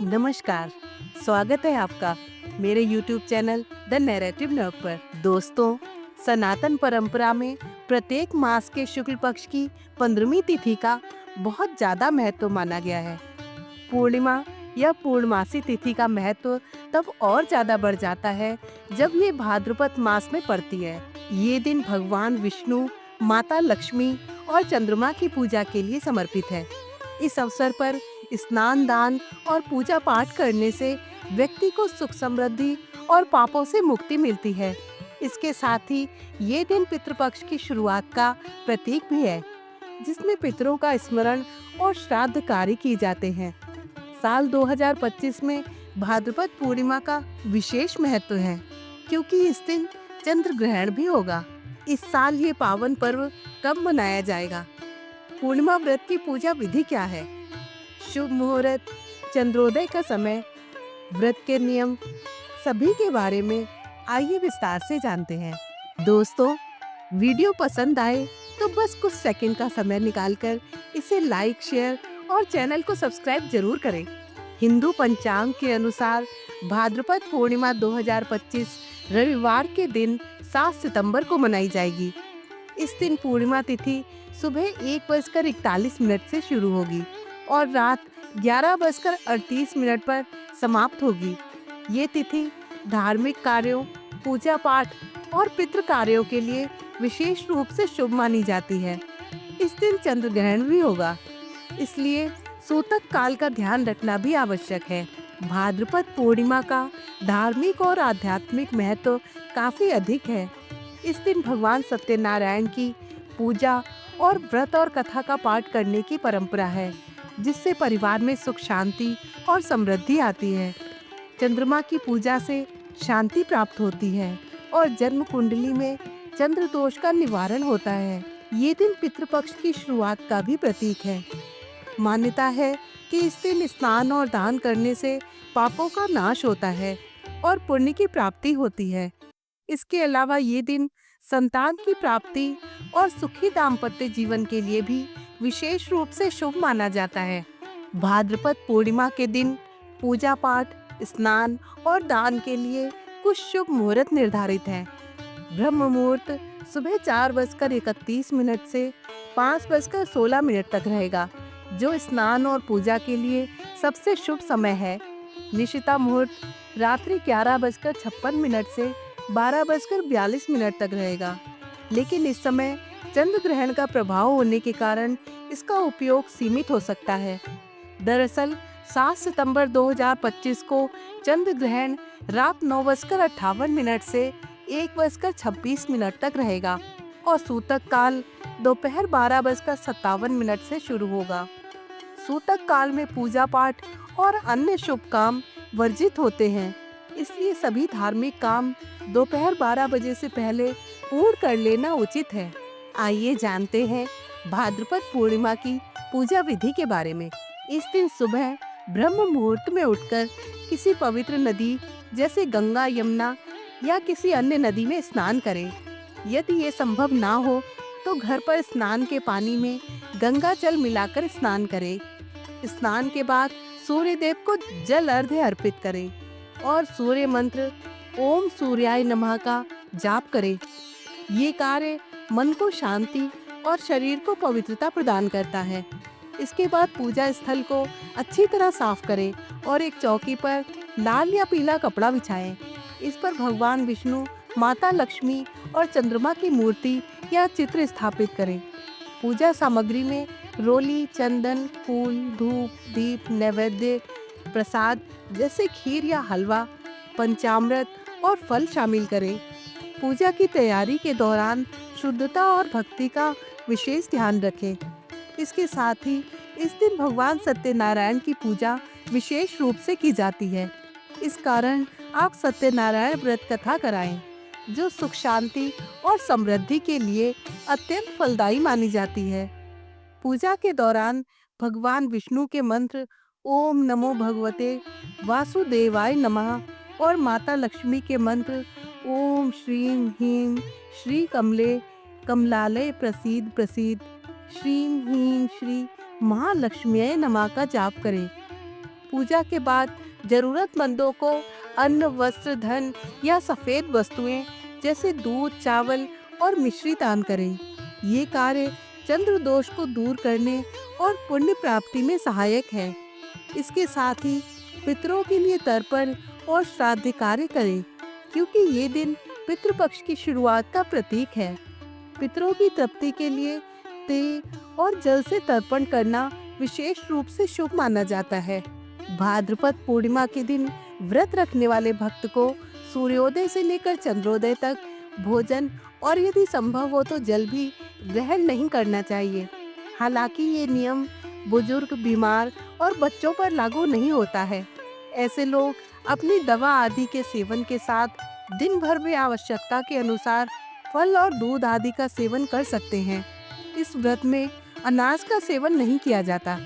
नमस्कार, स्वागत है आपका मेरे YouTube channel the narrative nerve पर। दोस्तों, सनातन परंपरा में प्रत्येक मास के शुक्ल पक्ष की 15वीं तिथि का बहुत ज़्यादा महत्व माना गया है। पूर्णिमा या पूर्णमासी तिथि का महत्व तब और ज़्यादा बढ़ जाता है जब ये भाद्रपद मास में पड़ती है। ये दिन भगवान विष्णु, माता लक्ष्मी और चंद्रमा की पूजा के लिए समर्पित है। इस अवसर पर स्नान दान और पूजा पाठ करने से व्यक्ति को सुख समृद्धि और पापों से मुक्ति मिलती है। इसके साथ ही ये दिन पितृपक्ष की शुरुआत का प्रतीक भी है, जिसमें पितरों का स्मरण और श्राद्ध कार्य किए जाते हैं। साल 2025 में भाद्रपद पूर्णिमा का विशेष महत्व है, क्योंकि इस दिन चंद्र ग्रहण भी होगा। इस साल ये पावन पर्व कब मनाया जाएगा? पूर्णिमा व्रत की पूजा विधि क्या है? शुभ मुहूर्त, चंद्रोदय का समय, व्रत के नियम, सभी के बारे में आइए विस्तार से जानते हैं। दोस्तों, वीडियो पसंद आए तो बस कुछ सेकंड का समय निकालकर इसे लाइक, शेयर और चैनल को सब्सक्राइब जरूर करें। हिंदू पंचांग के अनुसार भाद्रपद पूर्णिमा 2025 रविवार के दिन 7 सितंबर को मनाई जाएगी। इस दिन पूर्णिमा तिथि सुबह 1:41 से शुरू होगी और रात 11:38 पर समाप्त होगी। ये तिथि धार्मिक कार्यों, पूजा पाठ और पितृ कार्यों के लिए विशेष रूप से शुभ मानी जाती है। इस दिन चंद्र ग्रहण भी होगा, इसलिए सूतक काल का ध्यान रखना भी आवश्यक है। भाद्रपद पूर्णिमा का धार्मिक और आध्यात्मिक महत्व काफी अधिक है। इस दिन भगवान सत्यनारायण की पूजा और व्रत और कथा का पाठ करने की परंपरा है, जिससे परिवार में सुख शांति और समृद्धि आती है। चंद्रमा की पूजा से शांति प्राप्त होती है और जन्म कुंडली में चंद्र दोष का निवारण होता है। ये दिन पितृपक्ष की शुरुआत का भी प्रतीक है। मान्यता है कि इस दिन स्नान और दान करने से पापों का नाश होता है और पुण्य की प्राप्ति होती है। इसके अलावा ये दिन संतान की प्राप्ति और सुखी दाम्पत्य जीवन के लिए भी विशेष रूप से शुभ माना जाता है। भाद्रपद पूर्णिमा के दिन पूजा पाठ, स्नान और दान के लिए कुछ शुभ मुहूर्त निर्धारित हैं। ब्रह्म मुहूर्त सुबह 4:31 से 5:16 तक रहेगा, जो स्नान और पूजा के लिए सबसे शुभ समय है। निशिता मुहूर्त रात्रि 11:56 से 12:42 तक रहेगा, लेकिन इस समय चंद्र ग्रहण का प्रभाव होने के कारण इसका उपयोग सीमित हो सकता है। दरअसल 7 सितंबर 2025 को चंद्र ग्रहण रात 9:58 से 1:26 तक रहेगा और सूतक काल दोपहर 12:57 से शुरू होगा। सूतक काल में पूजा पाठ और अन्य शुभ काम वर्जित होते हैं, इसलिए सभी धार्मिक काम दोपहर 12 बजे से पहले पूर्ण कर लेना उचित है। आइए जानते हैं भाद्रपद पूर्णिमा की पूजा विधि के बारे में। इस दिन सुबह ब्रह्म मुहूर्त में उठकर किसी पवित्र नदी जैसे गंगा, यमुना या किसी अन्य नदी में स्नान करें। यदि ये संभव ना हो तो घर पर स्नान के पानी में गंगा जल मिलाकर स्नान करें। स्नान के बाद सूर्य देव को जल अर्घ्य अर्पित करें और सूर्य मंत्र ओम सूर्याय नमः का जाप करें। ये कार्य मन को शांति और शरीर को पवित्रता प्रदान करता है। इसके बाद पूजा स्थल को अच्छी तरह साफ करें और एक चौकी पर लाल या पीला कपड़ा बिछाएं। इस पर भगवान विष्णु, माता लक्ष्मी और चंद्रमा की मूर्ति या चित्र स्थापित करें। पूजा सामग्री में रोली, चंदन, फूल, धूप, दीप, नैवेद्य, प्रसाद जैसे खीर या हलवा, पंचामृत और फल शामिल करें। पूजा की तैयारी के दौरान शुद्धता और भक्ति का विशेष ध्यान रखें। इसके साथ ही इस दिन भगवान सत्यनारायण की पूजा विशेष रूप से की जाती है। इस कारण आप सत्यनारायण व्रत कथा कराएं, जो सुख शांति और समृद्धि के लिए अत्यंत फलदायी मानी जाती है। पूजा के दौरान भगवान विष्णु के मंत्र ओम नमो भगवते वासुदेवाय नमः और माता लक्ष्मी के मंत्र ओम श्रीं ह्रीं श्री कमले कमलालय प्रसीद प्रसीद श्रीं ह्रीं श्री महालक्ष्म्यै नमः का जाप करें। पूजा के बाद जरूरतमंदों को अन्न, वस्त्र, धन या सफेद वस्तुएं जैसे दूध, चावल और मिश्री दान करें। ये कार्य चंद्र दोष को दूर करने और पुण्य प्राप्ति में सहायक है। इसके साथ ही पितरों के लिए तर्पण और श्राद्ध कार्य करें, क्योंकि ये दिन पितृपक्ष की शुरुआत का प्रतीक है। पितरों की तृप्ति के लिए तेल और जल से तर्पण करना विशेष रूप से शुभ माना जाता है। भाद्रपद पूर्णिमा के दिन व्रत रखने वाले भक्त को सूर्योदय से लेकर चंद्रोदय तक भोजन और यदि संभव हो तो जल भी ग्रहण नहीं करना चाहिए। हालांकि ये नियम बुजुर्ग, बीमार और बच्चों पर लागू नहीं होता है। ऐसे लोग अपनी दवा आदि के सेवन के साथ दिन भर में आवश्यकता के अनुसार फल और दूध आदि का सेवन कर सकते हैं। इस व्रत में अनाज का सेवन नहीं किया जाता।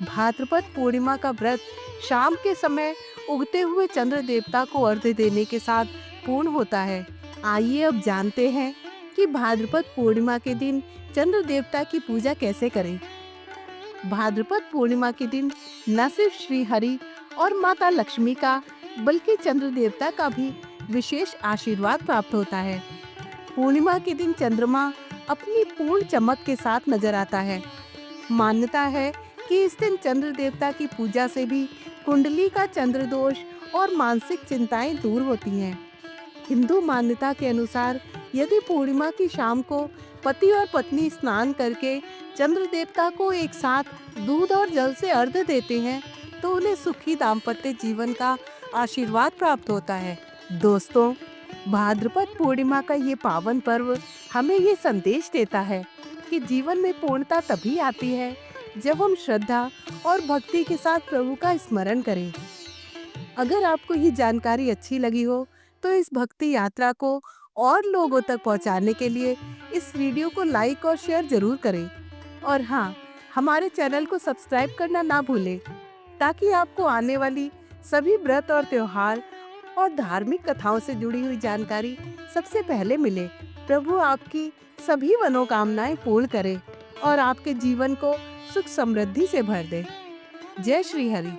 भाद्रपद पूर्णिमा का व्रत शाम के समय उगते हुए चंद्र देवता को अर्घ्य देने के साथ पूर्ण होता है। आइए अब जानते हैं कि भाद्रपद पूर्णिमा के दिन चंद्र देवता की पूजा कैसे करें। भाद्रपद पूर्णिमा के दिन न सिर्फ श्री हरि और माता लक्ष्मी का बल्कि चंद्र देवता का भी विशेष आशीर्वाद प्राप्त होता है। पूर्णिमा के दिन चंद्रमा अपनी पूर्ण चमक के साथ नजर आता है। मान्यता है कि इस दिन चंद्र देवता की पूजा से भी कुंडली का चंद्र दोष और मानसिक चिंताएं दूर होती हैं। हिंदू मान्यता के अनुसार यदि पूर्णिमा की शाम को पति और पत्नी स्नान करके चंद्र देवता को एक साथ दूध और जल से अर्घ्य देते हैं तो उन्हें सुखी दाम्पत्य जीवन का आशीर्वाद प्राप्त होता है। दोस्तों, भाद्रपद पूर्णिमा का ये पावन पर्व हमें ये संदेश देता है कि जीवन में पूर्णता तभी आती है जब हम श्रद्धा और भक्ति के साथ प्रभु का स्मरण करें। अगर आपको ये जानकारी अच्छी लगी हो तो इस भक्ति यात्रा को और लोगों तक पहुंचाने के लिए इस वीडियो को लाइक और शेयर जरूर करें। और हाँ, हमारे चैनल को सब्सक्राइब करना ना भूलें ताकि आपको आने वाली सभी व्रत और त्योहार और धार्मिक कथाओं से जुड़ी हुई जानकारी सबसे पहले मिले। प्रभु आपकी सभी मनोकामनाएं पूर्ण करे और आपके जीवन को सुख समृद्धि से भर दे। जय श्री हरि।